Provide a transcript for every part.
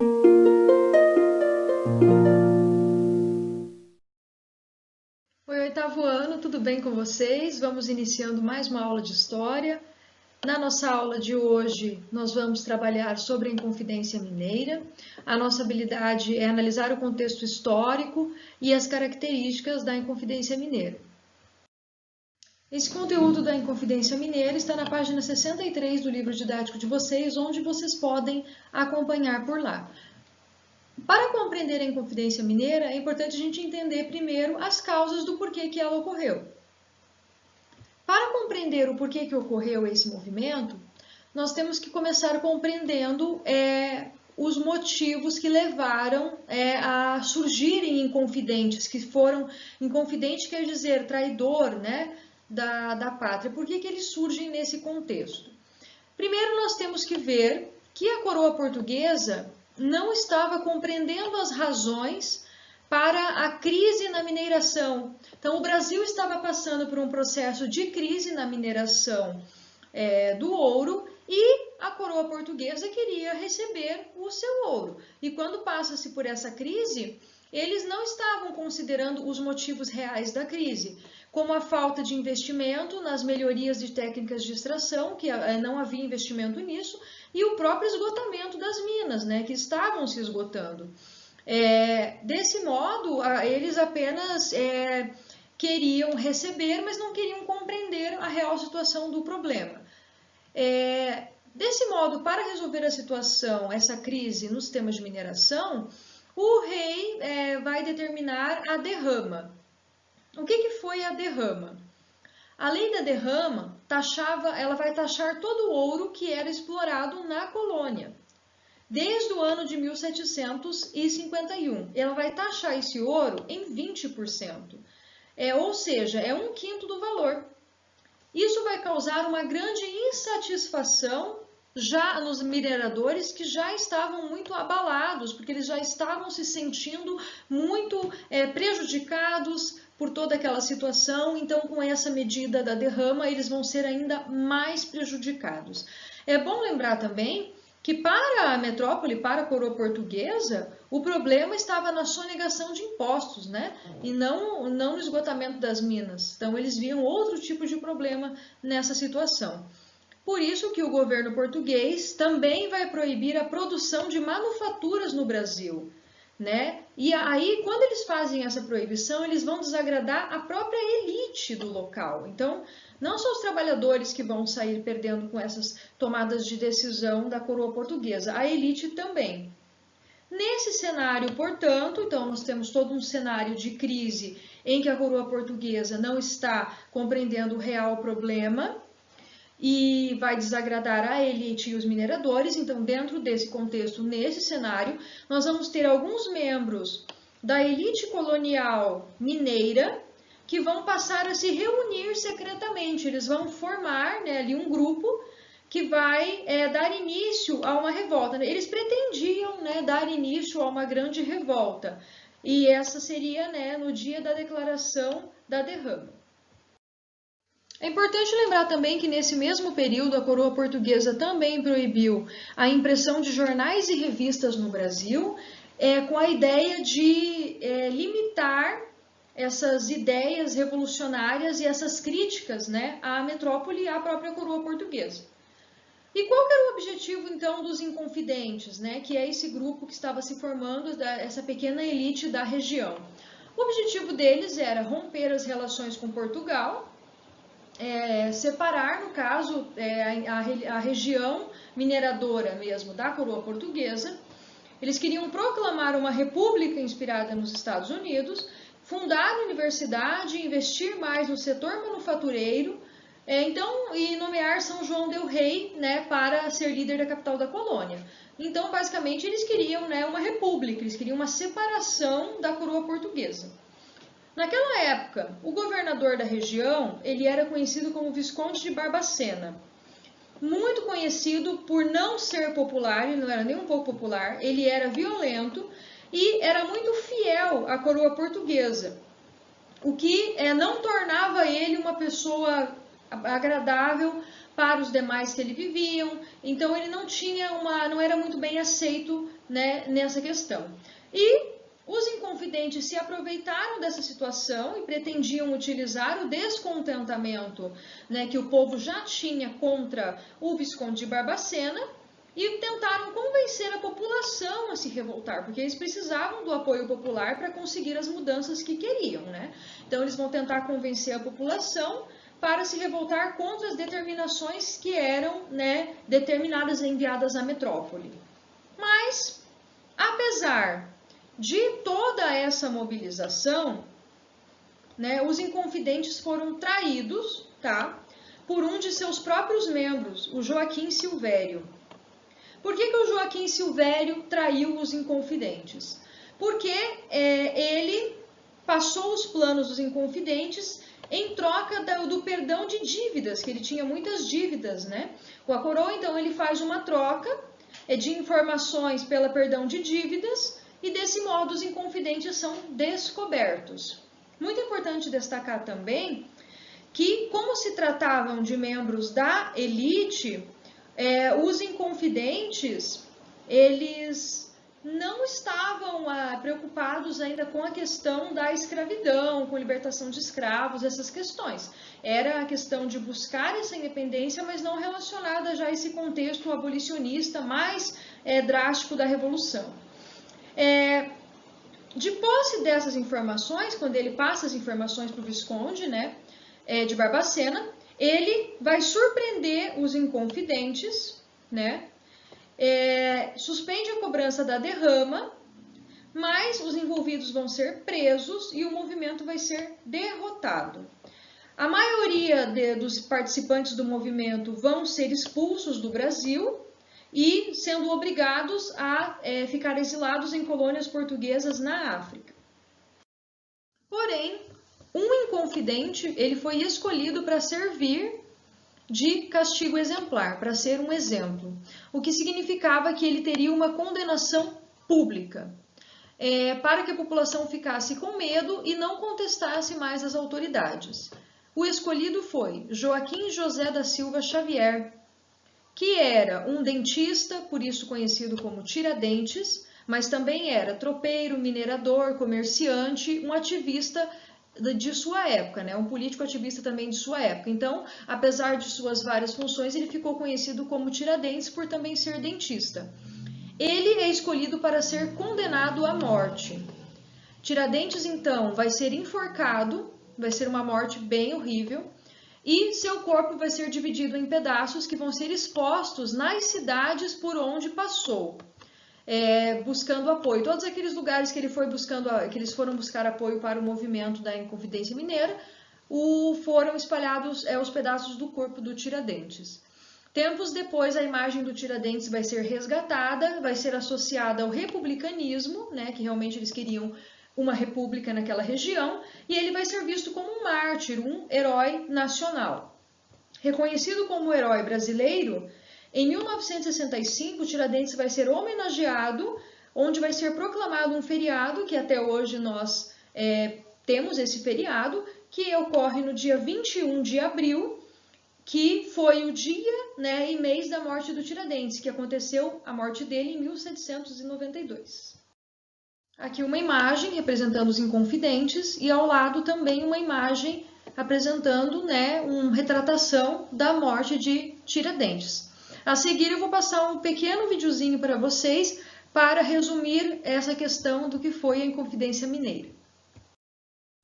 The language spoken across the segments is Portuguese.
Oi, oitavo ano, tudo bem com vocês? Vamos iniciando mais uma aula de História. Na nossa aula de hoje, nós vamos trabalhar sobre a Inconfidência Mineira. A nossa habilidade é analisar o contexto histórico e as características da Inconfidência Mineira. Esse conteúdo da Inconfidência Mineira está na página 63 do livro didático de vocês, onde vocês podem acompanhar por lá. Para compreender a Inconfidência Mineira, é importante a gente entender primeiro as causas do porquê que ela ocorreu. Para compreender o porquê que ocorreu esse movimento, nós temos que começar compreendendo os motivos que levaram a surgirem inconfidentes, que foram, inconfidente quer dizer traidor, né, da pátria. Por que eles surgem nesse contexto? Primeiro, nós temos que ver que a coroa portuguesa não estava compreendendo as razões para a crise na mineração. Então, o Brasil estava passando por um processo de crise na mineração do ouro e a coroa portuguesa queria receber o seu ouro. E quando passa-se por essa crise, eles não estavam considerando os motivos reais da crise, como a falta de investimento nas melhorias de técnicas de extração, que não havia investimento nisso, e o próprio esgotamento das minas, né, que estavam se esgotando. Desse modo, eles apenas queriam receber, mas não queriam compreender a real situação do problema. Desse modo, para resolver a situação, essa crise nos sistemas de mineração, o rei vai determinar a derrama. O que foi a derrama? A lei da derrama ela vai taxar todo o ouro que era explorado na colônia. Desde o ano de 1751, ela vai taxar esse ouro em 20%, ou seja, é 1/5 do valor. Isso vai causar uma grande insatisfação já nos mineradores que já estavam muito abalados, porque eles já estavam se sentindo muito prejudicados por toda aquela situação, então com essa medida da derrama eles vão ser ainda mais prejudicados. É bom lembrar também que para a metrópole, para a coroa portuguesa, o problema estava na sonegação de impostos, né? E não no esgotamento das minas. Então eles viam outro tipo de problema nessa situação. Por isso que o governo português também vai proibir a produção de manufaturas no Brasil, né? E aí, quando eles fazem essa proibição, eles vão desagradar a própria elite do local. Então, não são os trabalhadores que vão sair perdendo com essas tomadas de decisão da coroa portuguesa, a elite também. Nesse cenário, portanto, então nós temos todo um cenário de crise em que a coroa portuguesa não está compreendendo o real problema e vai desagradar a elite e os mineradores. Então, dentro desse contexto, nesse cenário, nós vamos ter alguns membros da elite colonial mineira que vão passar a se reunir secretamente. Eles vão formar, né, ali um grupo que vai dar início a uma revolta. Eles pretendiam, né, dar início a uma grande revolta. E essa seria, né, no dia da declaração da derrama. É importante lembrar também que nesse mesmo período a coroa portuguesa também proibiu a impressão de jornais e revistas no Brasil, com a ideia de limitar essas ideias revolucionárias e essas críticas, né, à metrópole e à própria coroa portuguesa. E qual que era o objetivo, então, dos inconfidentes, né, que é esse grupo que estava se formando, essa pequena elite da região? O objetivo deles era romper as relações com Portugal, separar, no caso, a região mineradora mesmo da coroa portuguesa. Eles queriam proclamar uma república inspirada nos Estados Unidos, fundar a universidade, investir mais no setor manufatureiro, e nomear São João del Rei, né, para ser líder da capital da colônia. Então, basicamente, eles queriam, né, uma república, eles queriam uma separação da coroa portuguesa. Naquela época, o governador da região, ele era conhecido como Visconde de Barbacena. Muito conhecido por não ser popular, ele não era nem um pouco popular, ele era violento e era muito fiel à coroa portuguesa, o que não tornava ele uma pessoa agradável para os demais que ele viviam. Então ele não era muito bem aceito né, nessa questão. E os inconfidentes se aproveitaram dessa situação e pretendiam utilizar o descontentamento, né, que o povo já tinha contra o Visconde de Barbacena e tentaram convencer a população a se revoltar, porque eles precisavam do apoio popular para conseguir as mudanças que queriam, né? Então eles vão tentar convencer a população para se revoltar contra as determinações que eram, né, determinadas e enviadas à metrópole. Mas, apesar de toda essa mobilização, né, os inconfidentes foram traídos, tá, por um de seus próprios membros, o Joaquim Silvério. Por que o Joaquim Silvério traiu os inconfidentes? Porque ele passou os planos dos inconfidentes em troca do perdão de dívidas, que ele tinha muitas dívidas, né? Com a coroa, então, ele faz uma troca de informações pela perdão de dívidas e, desse modo, os inconfidentes são descobertos. Muito importante destacar também que, como se tratavam de membros da elite, os inconfidentes, eles não estavam preocupados ainda com a questão da escravidão, com libertação de escravos, essas questões. Era a questão de buscar essa independência, mas não relacionada já a esse contexto abolicionista mais drástico da Revolução. De posse dessas informações, quando ele passa as informações para o Visconde, né, de Barbacena, ele vai surpreender os inconfidentes, né? Suspende a cobrança da derrama, mas os envolvidos vão ser presos e o movimento vai ser derrotado. A maioria dos participantes do movimento vão ser expulsos do Brasil e sendo obrigados a ficar exilados em colônias portuguesas na África. Porém, um inconfidente, ele foi escolhido para servir de castigo exemplar, para ser um exemplo, o que significava que ele teria uma condenação pública, para que a população ficasse com medo e não contestasse mais as autoridades. O escolhido foi Joaquim José da Silva Xavier, que era um dentista, por isso conhecido como Tiradentes, mas também era tropeiro, minerador, comerciante, um ativista de sua época, né? Um político ativista também de sua época. Então, apesar de suas várias funções, ele ficou conhecido como Tiradentes por também ser dentista. Ele é escolhido para ser condenado à morte. Tiradentes, então, vai ser enforcado, vai ser uma morte bem horrível, e seu corpo vai ser dividido em pedaços que vão ser expostos nas cidades por onde passou. Buscando apoio. Todos aqueles lugares que eles foram buscar apoio para o movimento da Inconfidência Mineira, foram espalhados os pedaços do corpo do Tiradentes. Tempos depois, a imagem do Tiradentes vai ser resgatada, vai ser associada ao republicanismo, né, que realmente eles queriam uma república naquela região, e ele vai ser visto como um mártir, um herói nacional. Reconhecido como herói brasileiro, em 1965, Tiradentes vai ser homenageado, onde vai ser proclamado um feriado, que até hoje nós temos esse feriado, que ocorre no dia 21 de abril, que foi o dia, né, e mês da morte do Tiradentes, que aconteceu a morte dele em 1792. Aqui uma imagem representando os inconfidentes e ao lado também uma imagem apresentando, né, uma retratação da morte de Tiradentes. A seguir eu vou passar um pequeno videozinho para vocês para resumir essa questão do que foi a Inconfidência Mineira.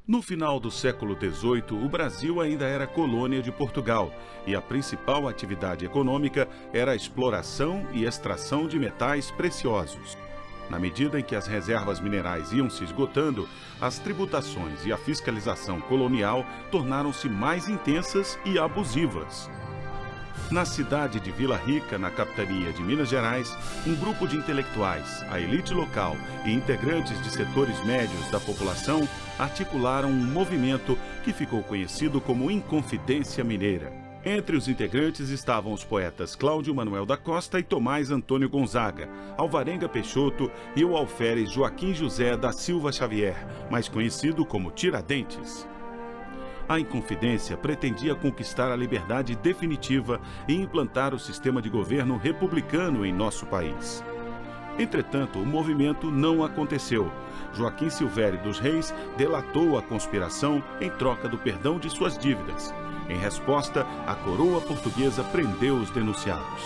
No final do século XVIII, o Brasil ainda era colônia de Portugal e a principal atividade econômica era a exploração e extração de metais preciosos. Na medida em que as reservas minerais iam se esgotando, as tributações e a fiscalização colonial tornaram-se mais intensas e abusivas. Na cidade de Vila Rica, na capitania de Minas Gerais, um grupo de intelectuais, a elite local e integrantes de setores médios da população articularam um movimento que ficou conhecido como Inconfidência Mineira. Entre os integrantes estavam os poetas Cláudio Manuel da Costa e Tomás Antônio Gonzaga, Alvarenga Peixoto e o alferes Joaquim José da Silva Xavier, mais conhecido como Tiradentes. A Inconfidência pretendia conquistar a liberdade definitiva e implantar o sistema de governo republicano em nosso país. Entretanto, o movimento não aconteceu. Joaquim Silvério dos Reis delatou a conspiração em troca do perdão de suas dívidas. Em resposta, a coroa portuguesa prendeu os denunciados.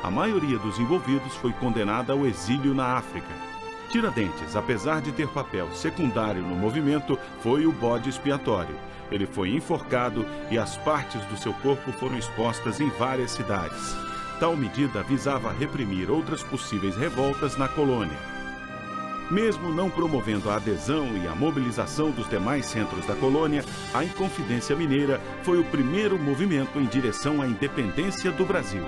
A maioria dos envolvidos foi condenada ao exílio na África. Tiradentes, apesar de ter papel secundário no movimento, foi o bode expiatório. Ele foi enforcado e as partes do seu corpo foram expostas em várias cidades. Tal medida visava reprimir outras possíveis revoltas na colônia. Mesmo não promovendo a adesão e a mobilização dos demais centros da colônia, a Inconfidência Mineira foi o primeiro movimento em direção à independência do Brasil.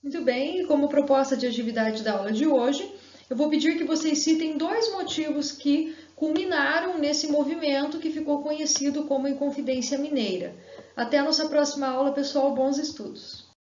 Muito bem, e como proposta de atividade da aula de hoje, eu vou pedir que vocês citem 2 motivos que culminaram nesse movimento que ficou conhecido como Inconfidência Mineira. Até a nossa próxima aula, pessoal, bons estudos!